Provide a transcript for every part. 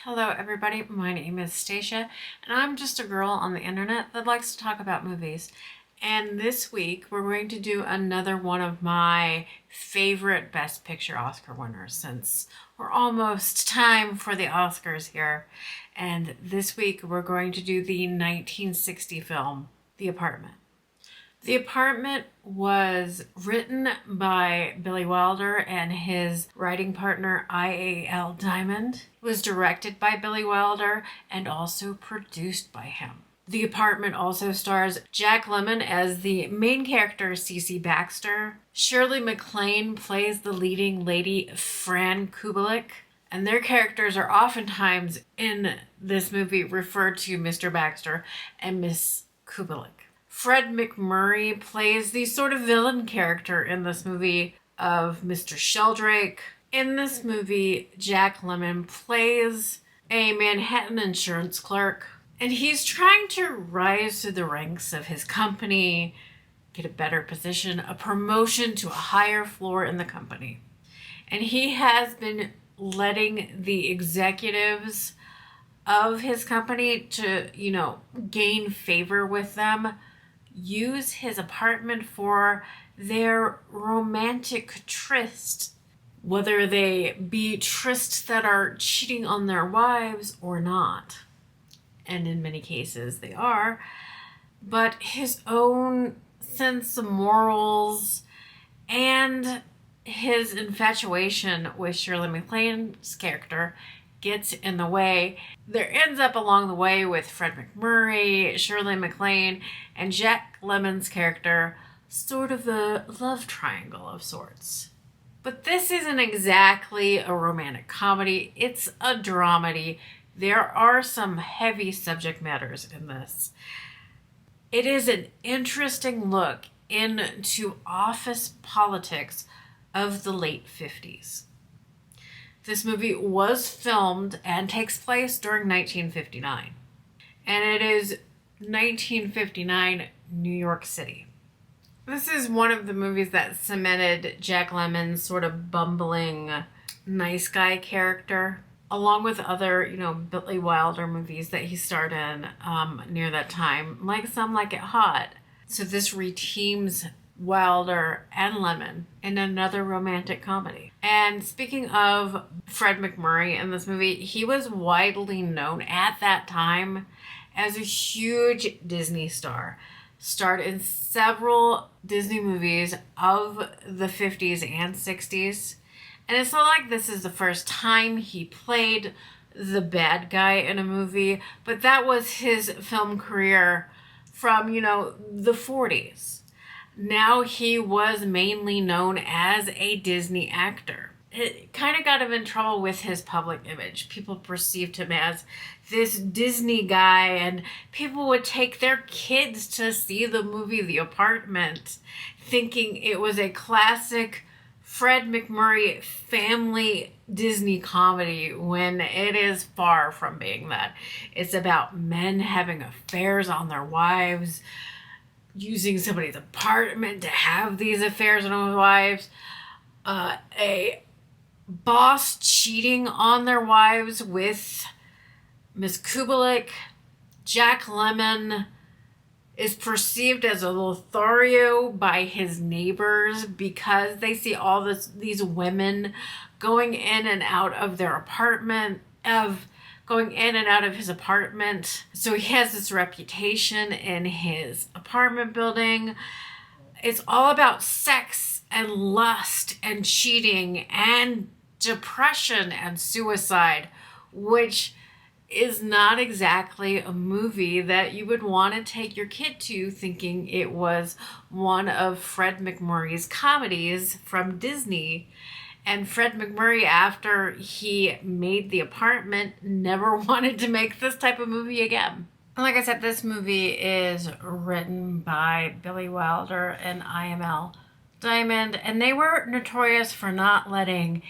Hello everybody, my name is Stacia and I'm just a girl on the internet that likes to talk about movies. And this week we're going to do another one of my favorite Best Picture Oscar winners, since we're almost time for the Oscars here. And this week we're going to do the 1960 film, The Apartment. The Apartment was written by Billy Wilder and his writing partner I.A.L. Diamond. It was directed by Billy Wilder and also produced by him. The Apartment also stars Jack Lemmon as the main character, Cece Baxter. Shirley MacLaine plays the leading lady, Fran Kubelik. And their characters are oftentimes in this movie referred to Mr. Baxter and Miss Kubelik. Fred MacMurray plays the sort of villain character in this movie of Mr. Sheldrake. In this movie, Jack Lemmon plays a Manhattan insurance clerk, and he's trying to rise through the ranks of his company, get a better position, a promotion to a higher floor in the company. And he has been letting the executives of his company to, gain favor with them, use his apartment for their romantic tryst, whether they be trysts that are cheating on their wives or not. And in many cases they are. But his own sense of morals and his infatuation with Shirley MacLaine's character gets in the way. There ends up along the way with Fred MacMurray, Shirley MacLaine, and Jack Lemmon's character, sort of a love triangle of sorts. But this isn't exactly a romantic comedy, it's a dramedy. There are some heavy subject matters in this. It is an interesting look into office politics of the late 50s. This movie was filmed and takes place during 1959. And it is 1959 New York City. This is one of the movies that cemented Jack Lemmon's sort of bumbling nice guy character, along with other, Billy Wilder movies that he starred in near that time, like Some Like It Hot. So this reteams Wilder and Lemmon in another romantic comedy. And speaking of Fred MacMurray in this movie, he was widely known at that time as a huge Disney star. Starred in several Disney movies of the 50s and 60s. And it's not like this is the first time he played the bad guy in a movie, but that was his film career from, the 40s. Now he was mainly known as a Disney actor. It kind of got him in trouble with his public image. People perceived him as this Disney guy, and people would take their kids to see the movie The Apartment, thinking it was a classic Fred MacMurray family Disney comedy, when it is far from being that. It's about men having affairs on their wives, using somebody's apartment to have these affairs on his wives, a boss cheating on their wives with Miss Kubelik. Jack Lemmon is perceived as a Lothario by his neighbors because they see all these women going in and out of their apartment, going in and out of his apartment. So he has this reputation in his apartment building. It's all about sex and lust and cheating and depression and suicide, which is not exactly a movie that you would want to take your kid to, thinking it was one of Fred MacMurray's comedies from Disney. And Fred MacMurray, after he made The Apartment, never wanted to make this type of movie again. And like I said, this movie is written by Billy Wilder and I.A.L. Diamond, and they were notorious for not letting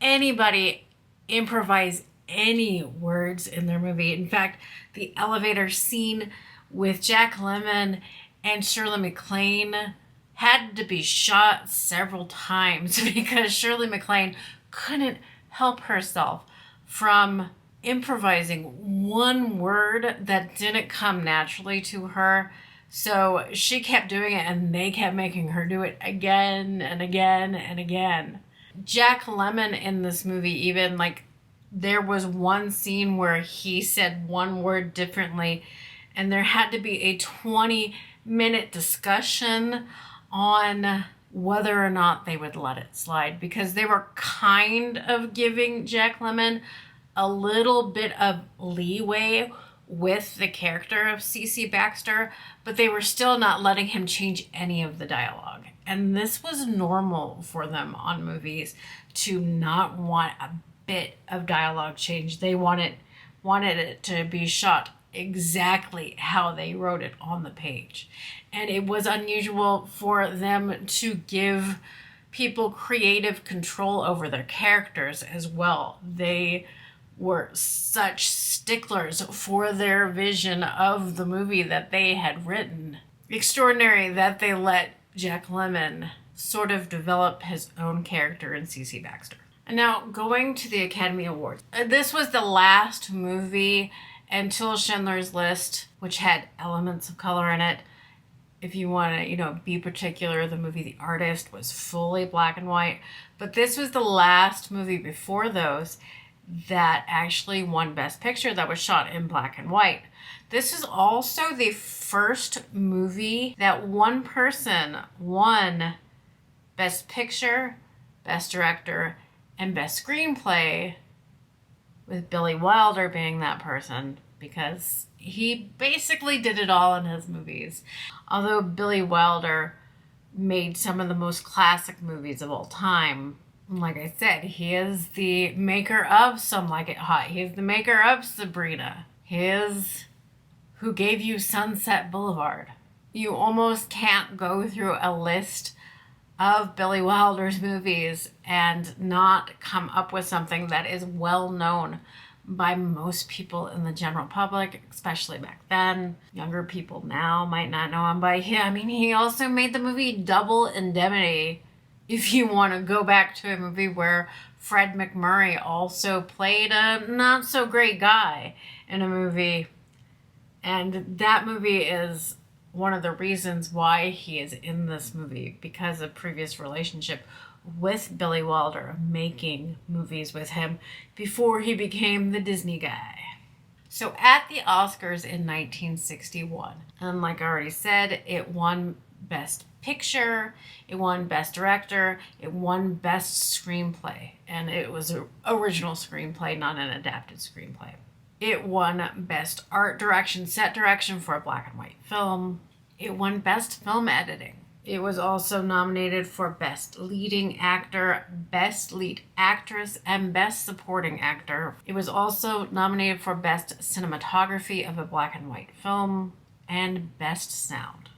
anybody improvise any words in their movie. In fact, the elevator scene with Jack Lemmon and Shirley MacLaine had to be shot several times because Shirley MacLaine couldn't help herself from improvising one word that didn't come naturally to her. So she kept doing it and they kept making her do it again and again and again. Jack Lemmon in this movie, even, like, there was one scene where he said one word differently and there had to be a 20-minute discussion on whether or not they would let it slide, because they were kind of giving Jack Lemmon a little bit of leeway with the character of C.C. Baxter, but they were still not letting him change any of the dialogue. And this was normal for them on movies, to not want a bit of dialogue change. They wanted it to be shot exactly how they wrote it on the page. And it was unusual for them to give people creative control over their characters as well. They were such sticklers for their vision of the movie that they had written. Extraordinary that they let Jack Lemmon sort of develop his own character in C.C. Baxter. And now, going to the Academy Awards. This was the last movie until Schindler's List, which had elements of color in it. If you want to, be particular, the movie The Artist was fully black and white. But this was the last movie before those that actually won Best Picture that was shot in black and white. This is also the first movie that one person won Best Picture, Best Director, and Best Screenplay, with Billy Wilder being that person, because he basically did it all in his movies. Although Billy Wilder made some of the most classic movies of all time. Like I said, he is the maker of Some Like It Hot. He is the maker of Sabrina. He is who gave you Sunset Boulevard. You almost can't go through a list of Billy Wilder's movies and not come up with something that is well known by most people in the general public, especially back then. Younger people now might not know him by him. I mean, he also made the movie Double Indemnity. If you want to go back to a movie where Fred MacMurray also played a not so great guy in a movie. And that movie is one of the reasons why he is in this movie, because of previous relationship with Billy Wilder, making movies with him before he became the Disney guy. So at the Oscars in 1961, and like I already said, it won Best Picture, it won Best Director, it won Best Screenplay, and it was an original screenplay, not an adapted screenplay. It won Best Art Direction, Set Direction for a black and white film. It won Best Film Editing. It was also nominated for Best Leading Actor, Best Lead Actress, and Best Supporting Actor. It was also nominated for Best Cinematography of a Black and White Film and Best Sound.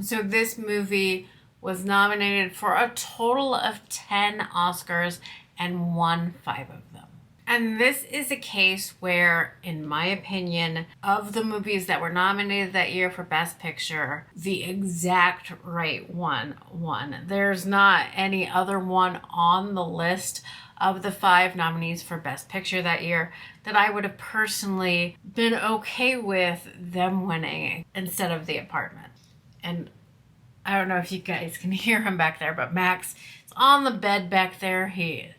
So this movie was nominated for a total of 10 Oscars and won 5 of them. And this is a case where, in my opinion, of the movies that were nominated that year for Best Picture, the exact right one won. There's not any other one on the list of the 5 nominees for Best Picture that year that I would have personally been okay with them winning instead of The Apartment. And I don't know if you guys can hear him back there, but Max is on the bed back there. He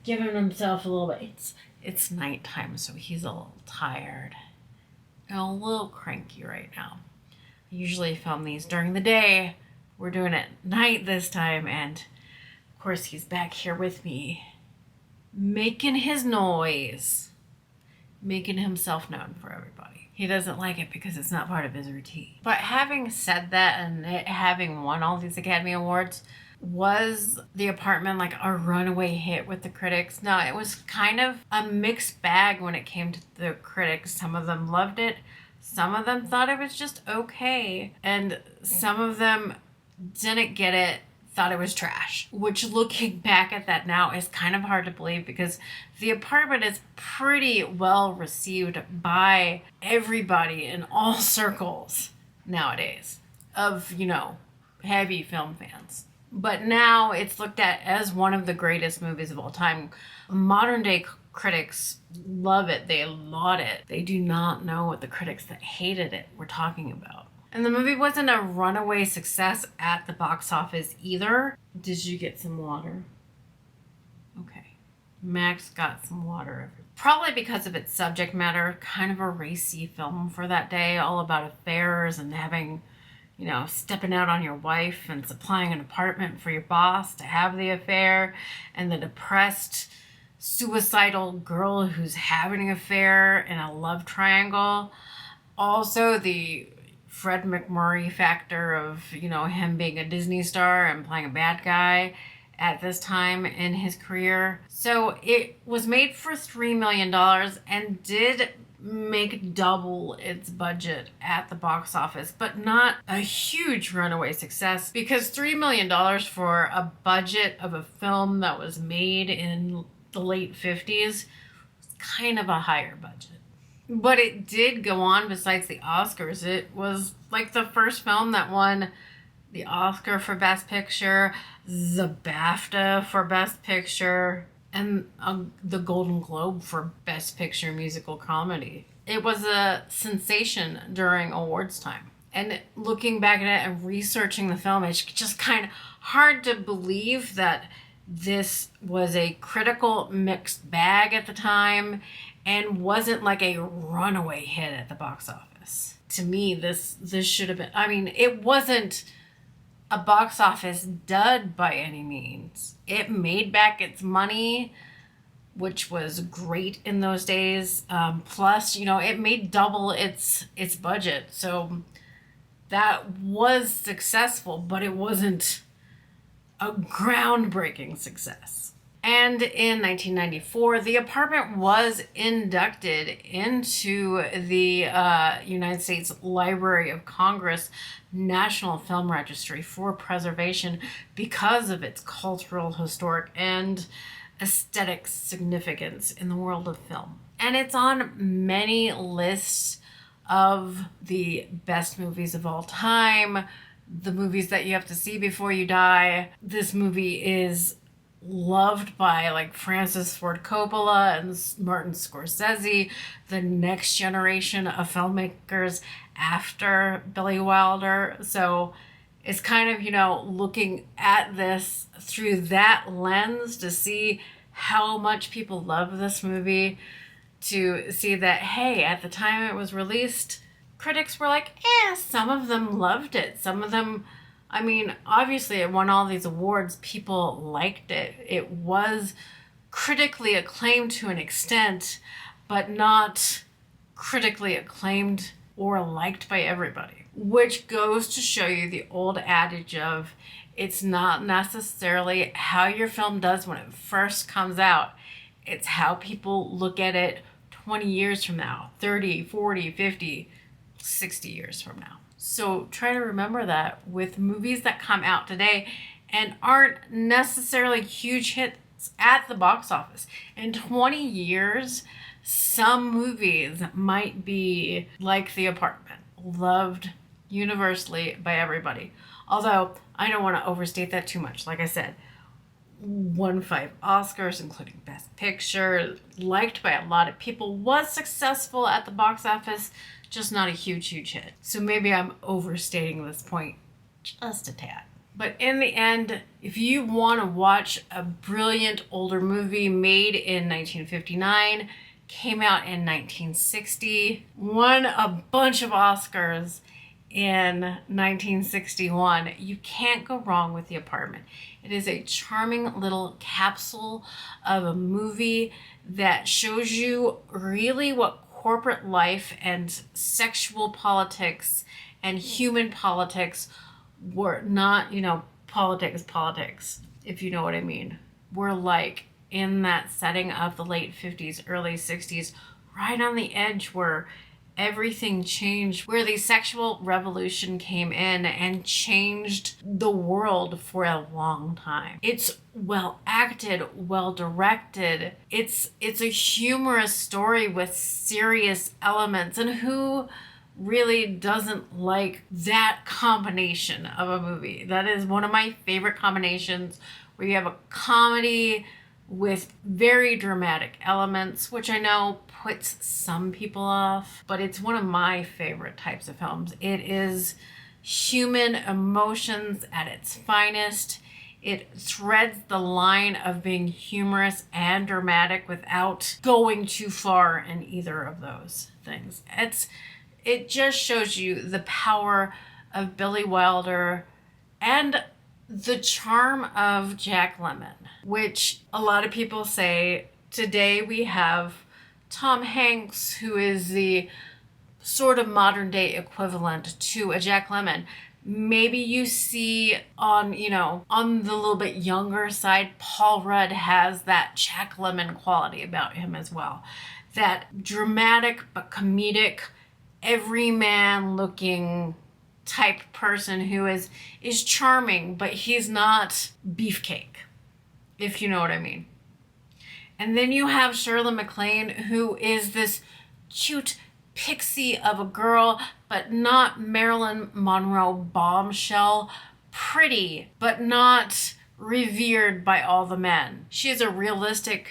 giving himself a little bit. It's nighttime, so he's a little tired and a little cranky right now. I usually film these during the day. We're doing it at night this time, and of course he's back here with me, making his noise, making himself known for everybody. He doesn't like it because it's not part of his routine. But having said that, and it having won all these Academy Awards, was The Apartment like a runaway hit with the critics? No, it was kind of a mixed bag when it came to the critics. Some of them loved it. Some of them thought it was just okay. And some of them didn't get it, thought it was trash. Which, looking back at that now, is kind of hard to believe, because The Apartment is pretty well received by everybody in all circles nowadays of, heavy film fans. But now it's looked at as one of the greatest movies of all time. Modern day critics love it. They laud it. They do not know what the critics that hated it were talking about. And the movie wasn't a runaway success at the box office either. Did you get some water? Okay. Max got some water. Probably because of its subject matter, kind of a racy film for that day, all about affairs and having, stepping out on your wife and supplying an apartment for your boss to have the affair, and the depressed, suicidal girl who's having an affair in a love triangle. Also, the Fred MacMurray factor of, him being a Disney star and playing a bad guy at this time in his career. So it was made for $3 million and did make double its budget at the box office, but not a huge runaway success, because $3 million for a budget of a film that was made in the late 50s was kind of a higher budget. But it did go on besides the Oscars. It was like the first film that won the Oscar for Best Picture, the BAFTA for Best Picture, and the Golden Globe for Best Picture Musical Comedy. It was a sensation during awards time. And looking back at it and researching the film, it's just kind of hard to believe that this was a critical mixed bag at the time and wasn't like a runaway hit at the box office. To me, this should have been, it wasn't a box office dud by any means. It made back its money, which was great in those days. Plus, it made double its budget. So that was successful, but it wasn't a groundbreaking success. And in 1994, The Apartment was inducted into the United States Library of Congress National Film Registry for preservation because of its cultural, historic, and aesthetic significance in the world of film. And it's on many lists of the best movies of all time, the movies that you have to see before you die. This movie is loved by like Francis Ford Coppola and Martin Scorsese, the next generation of filmmakers after Billy Wilder. So it's kind of, looking at this through that lens to see how much people love this movie, to see that, hey, at the time it was released, critics were like, some of them loved it. Some of them, obviously it won all these awards. People liked it. It was critically acclaimed to an extent, but not critically acclaimed or liked by everybody. Which goes to show you the old adage of, it's not necessarily how your film does when it first comes out. It's how people look at it 20 years from now, 30, 40, 50, 60 years from now. So try to remember that with movies that come out today and aren't necessarily huge hits at the box office. In 20 years, some movies might be like The Apartment, loved universally by everybody. Although, I don't want to overstate that too much. Like I said, won 5 Oscars, including Best Picture, liked by a lot of people, was successful at the box office, just not a huge hit. So maybe I'm overstating this point just a tad. But in the end, if you want to watch a brilliant older movie made in 1959, came out in 1960, won a bunch of Oscars in 1961, you can't go wrong with The Apartment. It is a charming little capsule of a movie that shows you really what corporate life and sexual politics and human politics were not, politics, if you know what I mean, were like in that setting of the late 50s, early 60s, right on the edge where everything changed, where the sexual revolution came in and changed the world for a long time. It's well acted, well directed. It's a humorous story with serious elements, and who really doesn't like that combination of a movie? That is one of my favorite combinations, where you have a comedy with very dramatic elements, which I know puts some people off, but it's one of my favorite types of films. It is human emotions at its finest. It threads the line of being humorous and dramatic without going too far in either of those things. It just shows you the power of Billy Wilder and the charm of Jack Lemmon, which a lot of people say today we have Tom Hanks, who is the sort of modern day equivalent to a Jack Lemmon. Maybe you see on the little bit younger side, Paul Rudd has that Jack Lemmon quality about him as well. That dramatic but comedic, everyman looking type person who is charming, but he's not beefcake, if you know what I mean. And then you have Shirley MacLaine, who is this cute pixie of a girl, but not Marilyn Monroe bombshell, pretty, but not revered by all the men. She is a realistic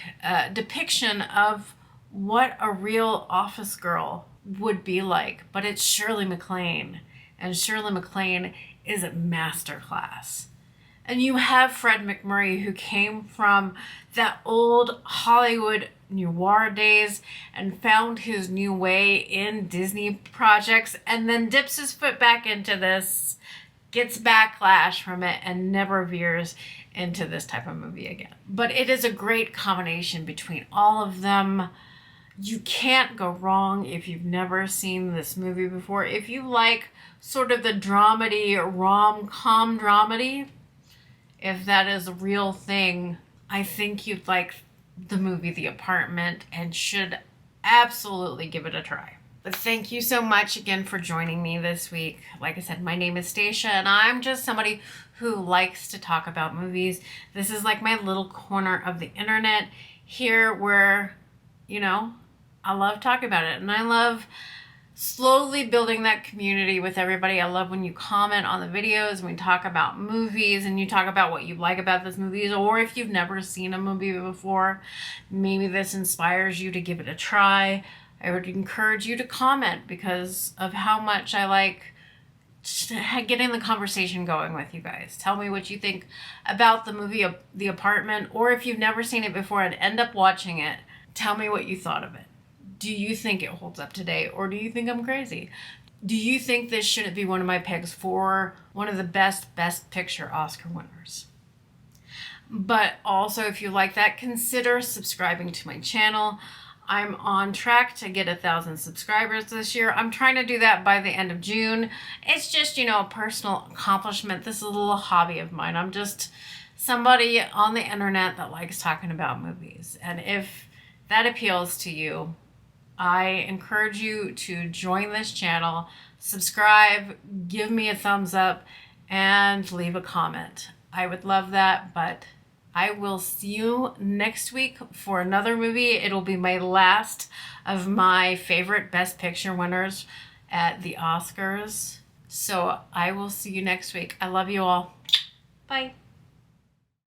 depiction of what a real office girl would be like, but it's Shirley MacLaine, and Shirley MacLaine is a masterclass. And you have Fred MacMurray, who came from that old Hollywood noir days and found his new way in Disney projects, and then dips his foot back into this, gets backlash from it, and never veers into this type of movie again. But it is a great combination between all of them. You can't go wrong if you've never seen this movie before. If you like sort of the dramedy, rom-com dramedy, if that is a real thing, I think you'd like the movie The Apartment and should absolutely give it a try. But thank you so much again for joining me this week. Like I said, my name is Stacia, and I'm just somebody who likes to talk about movies. This is like my little corner of the internet here where, I love talking about it, and I love slowly building that community with everybody. I love when you comment on the videos, when we talk about movies, and you talk about what you like about this movies, or if you've never seen a movie before, maybe this inspires you to give it a try. I would encourage you to comment because of how much I like getting the conversation going with you guys. Tell me what you think about the movie The Apartment, or if you've never seen it before and end up watching it, tell me what you thought of it. Do you think it holds up today, or do you think I'm crazy? Do you think this shouldn't be one of my picks for one of the best picture Oscar winners? But also, if you like that, consider subscribing to my channel. I'm on track to get 1,000 subscribers this year. I'm trying to do that by the end of June. It's just, a personal accomplishment. This is a little hobby of mine. I'm just somebody on the internet that likes talking about movies. And if that appeals to you, I encourage you to join this channel, subscribe, give me a thumbs up, and leave a comment. I would love that, but I will see you next week for another movie. It'll be my last of my favorite Best Picture winners at the Oscars. So I will see you next week. I love you all. Bye.